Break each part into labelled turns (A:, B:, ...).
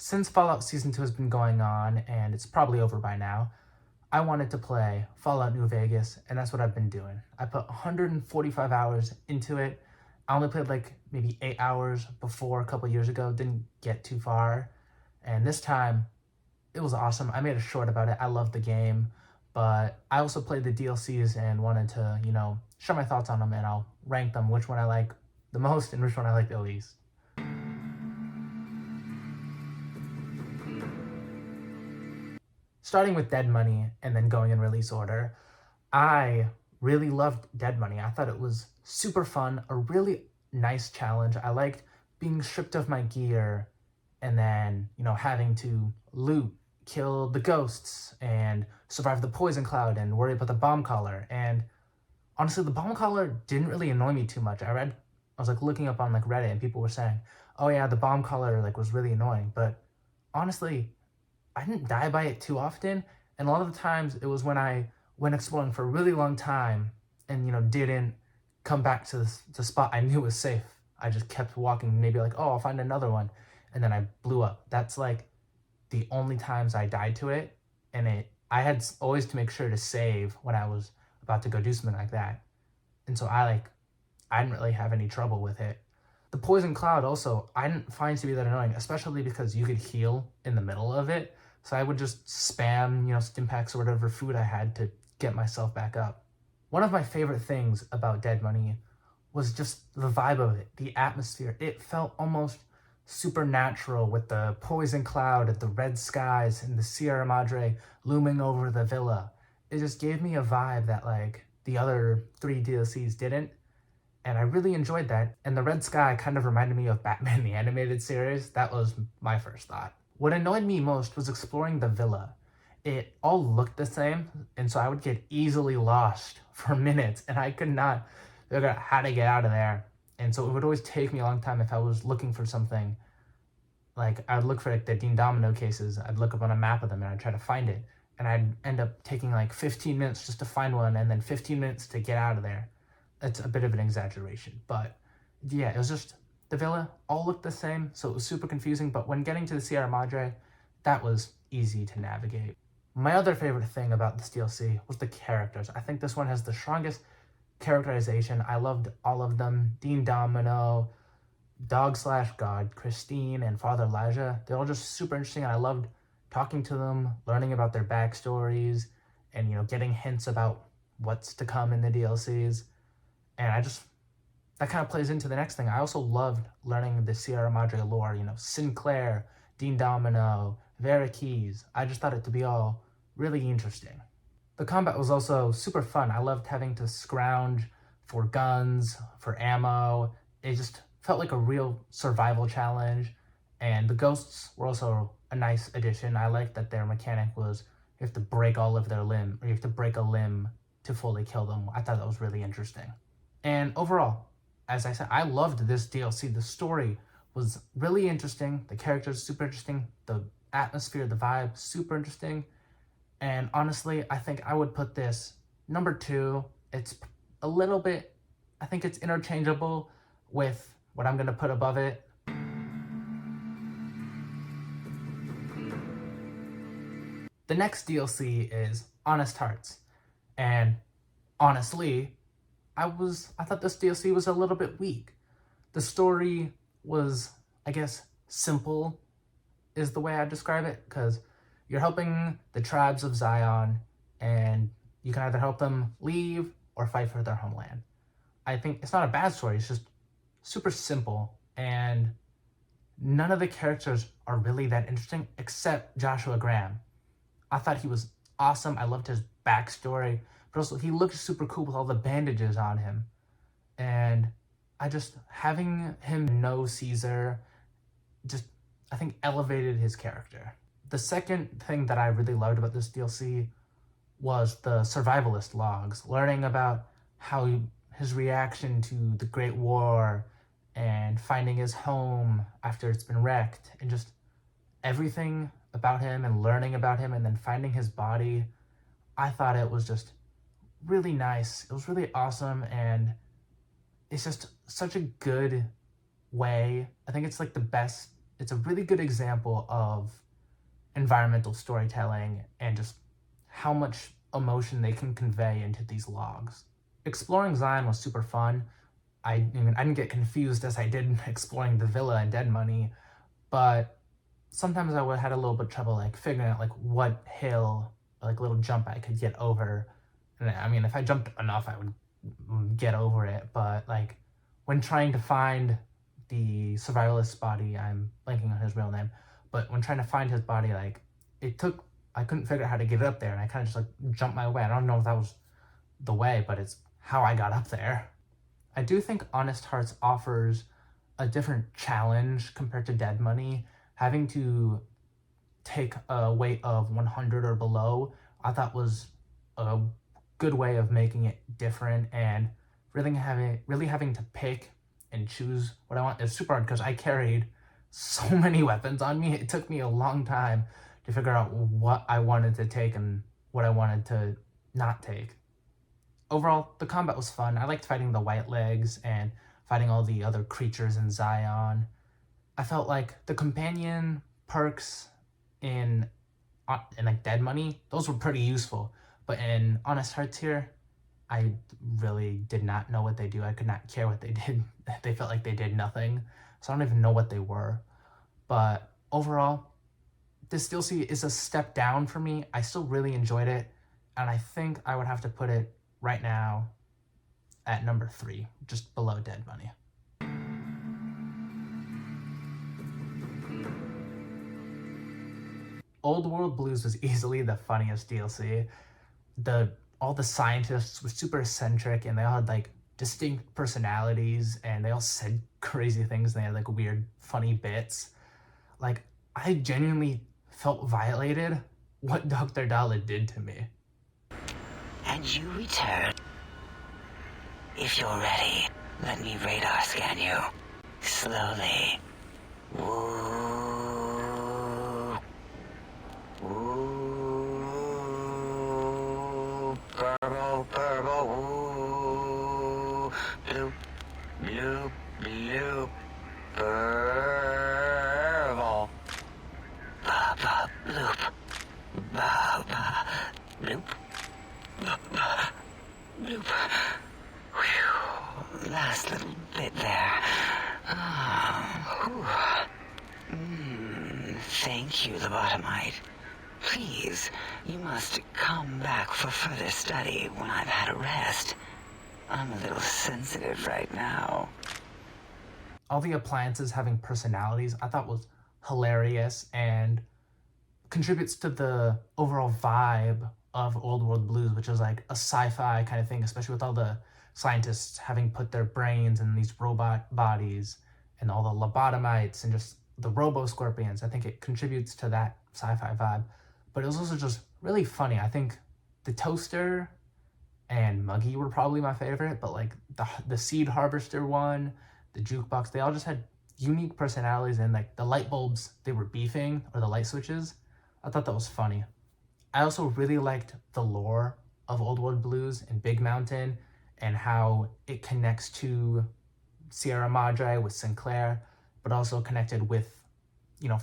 A: Since Fallout Season 2 has been going on, and it's probably over by now, I wanted to play Fallout New Vegas, and that's what I've been doing. I put 145 hours into it. I only played like maybe 8 hours before a couple years ago, didn't get too far. And this time, it was awesome. I made a short about it. I love the game, but I also played the DLCs and wanted to, share my thoughts on them, and I'll rank them, which one I like the most and which one I like the least. Starting with Dead Money and then going in release order, I really loved Dead Money. I thought it was super fun, a really nice challenge. I liked being stripped of my gear and then, having to loot, kill the ghosts, and survive the poison cloud and worry about the bomb collar. And honestly, the bomb collar didn't really annoy me too much. I was like looking up on like Reddit, and people were saying, "Oh yeah, the bomb collar like was really annoying." But honestly, I didn't die by it too often, and a lot of the times it was when I went exploring for a really long time and didn't come back to the spot I knew was safe. I just kept walking, maybe like, oh, I'll find another one, and then I blew up. That's like the only times I died to it, and I had always to make sure to save when I was about to go do something like that, and so I didn't really have any trouble with it. The poison cloud also I didn't find to be that annoying, especially because you could heal in the middle of it. So I would just spam, stim packs or whatever food I had to get myself back up. One of my favorite things about Dead Money was just the vibe of it, the atmosphere. It felt almost supernatural with the poison cloud and the red skies and the Sierra Madre looming over the villa. It just gave me a vibe that like the other 3 DLCs didn't, and I really enjoyed that. And the red sky kind of reminded me of Batman the Animated Series. That was my first thought. What annoyed me most was exploring the villa. It all looked the same, and so I would get easily lost for minutes, and I could not figure out how to get out of there. And so it would always take me a long time if I was looking for something. Like, I'd look for like the Dean Domino cases, I'd look up on a map of them, and I'd try to find it. And I'd end up taking like 15 minutes just to find one, and then 15 minutes to get out of there. It's a bit of an exaggeration, but yeah, it was just the villa all looked the same, so it was super confusing, but when getting to the Sierra Madre, that was easy to navigate. My other favorite thing about this DLC was the characters. I think this one has the strongest characterization. I loved all of them. Dean Domino, Dog Slash God, Christine, and Father Elijah. They're all just super interesting, and I loved talking to them, learning about their backstories, and getting hints about what's to come in the DLCs. And that kind of plays into the next thing. I also loved learning the Sierra Madre lore, Sinclair, Dean Domino, Vera Keys. I just thought it to be all really interesting. The combat was also super fun. I loved having to scrounge for guns, for ammo. It just felt like a real survival challenge. And the ghosts were also a nice addition. I liked that their mechanic was you have to break all of their limb, or you have to break a limb to fully kill them. I thought that was really interesting. And overall, as I said, I loved this DLC. The story was really interesting. The characters super interesting. The atmosphere, the vibe, super interesting. And honestly, I think I would put this number 2. It's a little bit, I think it's interchangeable with what I'm gonna put above it. The next DLC is Honest Hearts. And honestly, I thought this DLC was a little bit weak. The story was, I guess, simple is the way I describe it, because you're helping the tribes of Zion, and you can either help them leave or fight for their homeland. I think it's not a bad story, it's just super simple, and none of the characters are really that interesting except Joshua Graham. I thought he was awesome. I loved his backstory, but also he looked super cool with all the bandages on him. And having him know Caesar just, I think, elevated his character. The second thing that I really loved about this DLC was the survivalist logs, learning about how his reaction to the Great War and finding his home after it's been wrecked, and just everything about him and learning about him, and then finding his body. I thought it was just really nice. It was really awesome, and it's just such a good way. I think it's like the best it's a really good example of environmental storytelling and just how much emotion they can convey into these logs. Exploring Zion was super fun. I didn't get confused as I did exploring the villa and Dead Money, but sometimes I would had a little bit of trouble like figuring out like what hill, like little jump I could get over. And I mean, if I jumped enough, I would get over it. But like when trying to find the survivalist body, I'm blanking on his real name, but when trying to find his body, like I couldn't figure out how to get it up there, and I kind of just like jumped my way. I don't know if that was the way, but it's how I got up there. I do think Honest Hearts offers a different challenge compared to Dead Money. Having to take a weight of 100 or below, I thought was a good way of making it different, and really having to pick and choose what I want is super hard because I carried so many weapons on me. It took me a long time to figure out what I wanted to take and what I wanted to not take. Overall, the combat was fun. I liked fighting the White Legs and fighting all the other creatures in Zion. I felt like the companion perks in like Dead Money, those were pretty useful. But in Honest Hearts here, I really did not know what they do. I could not care what they did. They felt like they did nothing. So I don't even know what they were. But overall, this DLC is a step down for me. I still really enjoyed it. And I think I would have to put it right now at number 3, just below Dead Money. Old World Blues was easily the funniest DLC. All the scientists were super eccentric and they all had like distinct personalities and they all said crazy things and they had like weird funny bits. Like I genuinely felt violated what Dr. Dalla did to me.
B: And you return. If you're ready, let me radar scan you. Slowly. Woo. Woo. Purple, purple. Woo. Bloop, bloop, bloop. Purple. Ba, ba, bloop. Ba, ba, bloop. Bloop. Whew. Last little bit there. Thank you, lobotomite. Please, you must come back for further study when I've had a rest. I'm a little sensitive right now.
A: All the appliances having personalities I thought was hilarious and contributes to the overall vibe of Old World Blues, which is like a sci-fi kind of thing, especially with all the scientists having put their brains in these robot bodies and all the lobotomites and just the robo-scorpions. I think it contributes to that sci-fi vibe. But it was also just really funny. I think the toaster and Muggy were probably my favorite, but like the seed harvester one, the jukebox, they all just had unique personalities, and like the light bulbs they were beefing, or the light switches, I thought that was funny. I also really liked the lore of Old World Blues and Big Mountain and how it connects to Sierra Madre with Sinclair, but also connected with,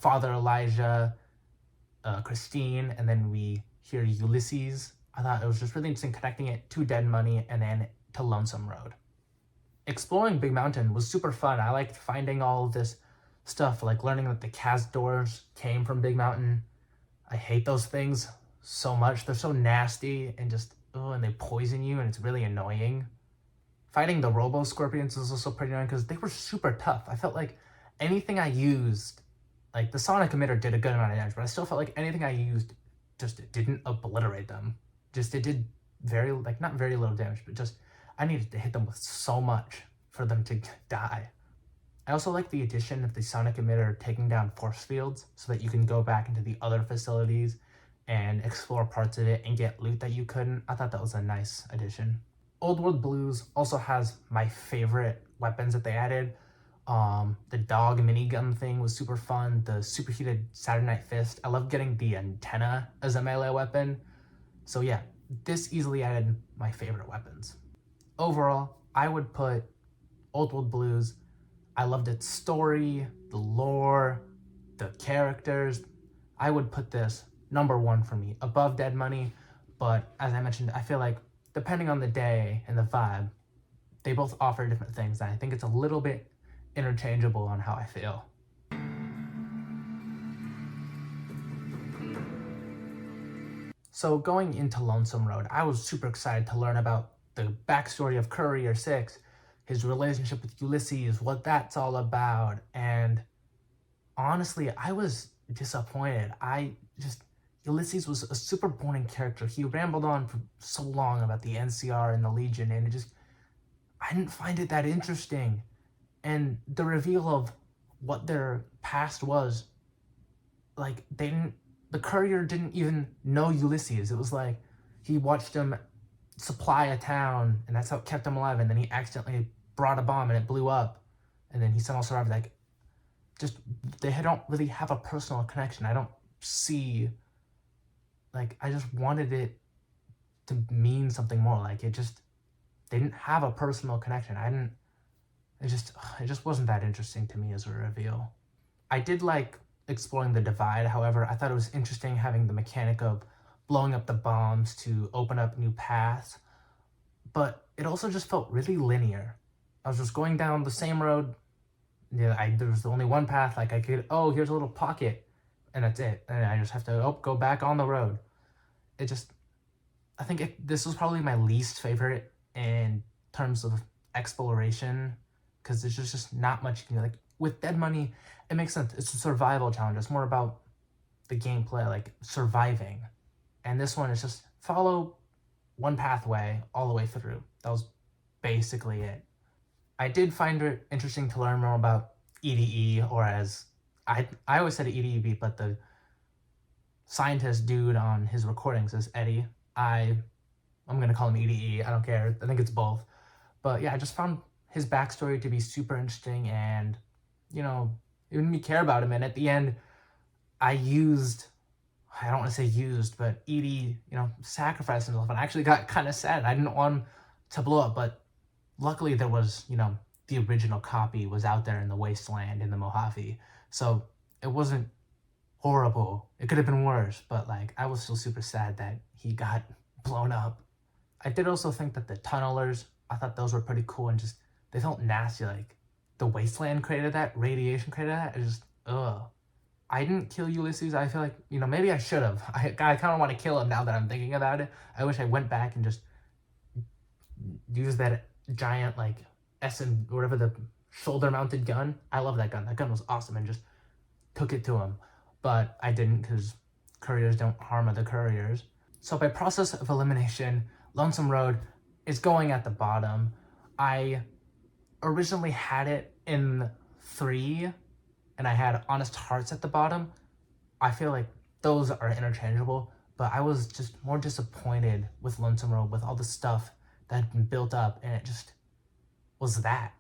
A: Father Elijah, Christine, and then we hear Ulysses. I thought it was just really interesting connecting it to Dead Money and then to Lonesome Road. Exploring Big Mountain was super fun. I liked finding all of this stuff, like learning that the Cazadors came from Big Mountain. I hate those things so much. They're so nasty and and they poison you, and it's really annoying. Fighting the Robo Scorpions was also pretty annoying because they were super tough. I felt like anything I used, like the Sonic Emitter did a good amount of damage, but I still felt like anything I used just didn't obliterate them. It did not very little damage, but just I needed to hit them with so much for them to die. I also like the addition of the Sonic Emitter taking down force fields so that you can go back into the other facilities and explore parts of it and get loot that you couldn't. I thought that was a nice addition. Old World Blues also has my favorite weapons that they added. The dog minigun thing was super fun. The superheated Saturday Night Fist. I love getting the antenna as a melee weapon. So yeah, this easily added my favorite weapons. Overall, I would put Old World Blues. I loved its story, the lore, the characters. I would put this number one for me, above Dead Money. But as I mentioned, I feel like depending on the day and the vibe, they both offer different things. And I think it's a little bit interchangeable on how I feel. So going into Lonesome Road, I was super excited to learn about the backstory of Courier 6, his relationship with Ulysses, what that's all about. And honestly, I was disappointed. Ulysses was a super boring character. He rambled on for so long about the NCR and the Legion, and I didn't find it that interesting. And the reveal of what their past was, like, the courier didn't even know Ulysses. It was like he watched him supply a town, and that's how it kept him alive, and then he accidentally brought a bomb and it blew up, and then he somehow survived. Like, just, they don't really have a personal connection. I don't see, like, I just wanted it to mean something more. Like, they didn't have a personal connection. It just wasn't that interesting to me as a reveal. I did like exploring the divide. However, I thought it was interesting having the mechanic of blowing up the bombs to open up new paths, but it also just felt really linear. I was just going down the same road. Yeah, there was only one path. Like, I could, oh, here's a little pocket, and that's it. And I just have to go back on the road. I think this was probably my least favorite in terms of exploration, because there's just not much you can do. Like, with Dead Money, it makes sense. It's a survival challenge. It's more about the gameplay, like surviving. And this one is just follow one pathway all the way through. That was basically it. I did find it interesting to learn more about EDE, or as I always said EDEB, but the scientist dude on his recordings is Eddie. I'm gonna call him EDE. I don't care. I think it's both. But yeah, I just found his backstory to be super interesting, and it made me care about him. And at the end, I don't want to say used, but Edie, sacrificed himself, and I actually got kind of sad. I didn't want him to blow up, but luckily there was, the original copy was out there in the wasteland in the Mojave, so it wasn't horrible. It could have been worse, but like, I was still super sad that he got blown up. I did also think that the tunnelers, I thought those were pretty cool, and just, they felt nasty. Like, the wasteland created that, radiation created that. It just, ugh. I didn't kill Ulysses. I feel like, maybe I should have. I kind of want to kill him now that I'm thinking about it. I wish I went back and just used that giant, like, whatever, the shoulder-mounted gun. I love that gun. That gun was awesome, and just took it to him. But I didn't, because couriers don't harm other couriers. So by process of elimination, Lonesome Road is going at the bottom. I originally had it in 3, and I had Honest Hearts at the bottom. I feel like those are interchangeable, but I was just more disappointed with Lonesome Road, with all the stuff that had been built up, and it just was that.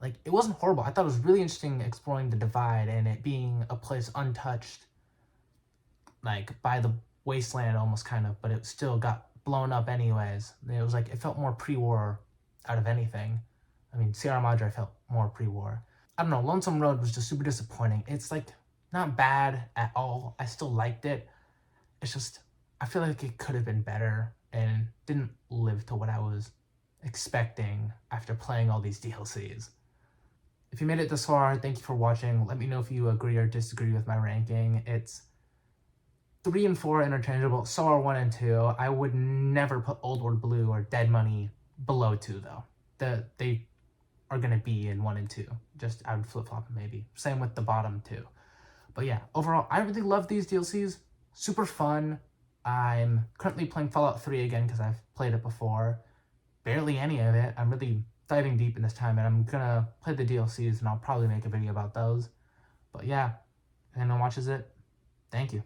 A: Like, it wasn't horrible. I thought it was really interesting exploring the divide and it being a place untouched, like, by the wasteland almost, kind of, but it still got blown up anyways. It was like, it felt more pre-war out of anything. I mean, Sierra Madre felt more pre-war. I don't know, Lonesome Road was just super disappointing. It's like, not bad at all. I still liked it. It's just, I feel like it could have been better and didn't live to what I was expecting after playing all these DLCs. If you made it this far, thank you for watching. Let me know if you agree or disagree with my ranking. It's 3 and 4 interchangeable, so are 1 and 2. I would never put Old World Blue or Dead Money below 2, though. They are going to be in 1 and 2. Just, I would flip-flop them maybe. Same with the bottom 2. But yeah, overall, I really love these DLCs. Super fun. I'm currently playing Fallout 3 again because I've played it before. Barely any of it. I'm really diving deep in this time, and I'm going to play the DLCs, and I'll probably make a video about those. But yeah, if anyone watches it, thank you.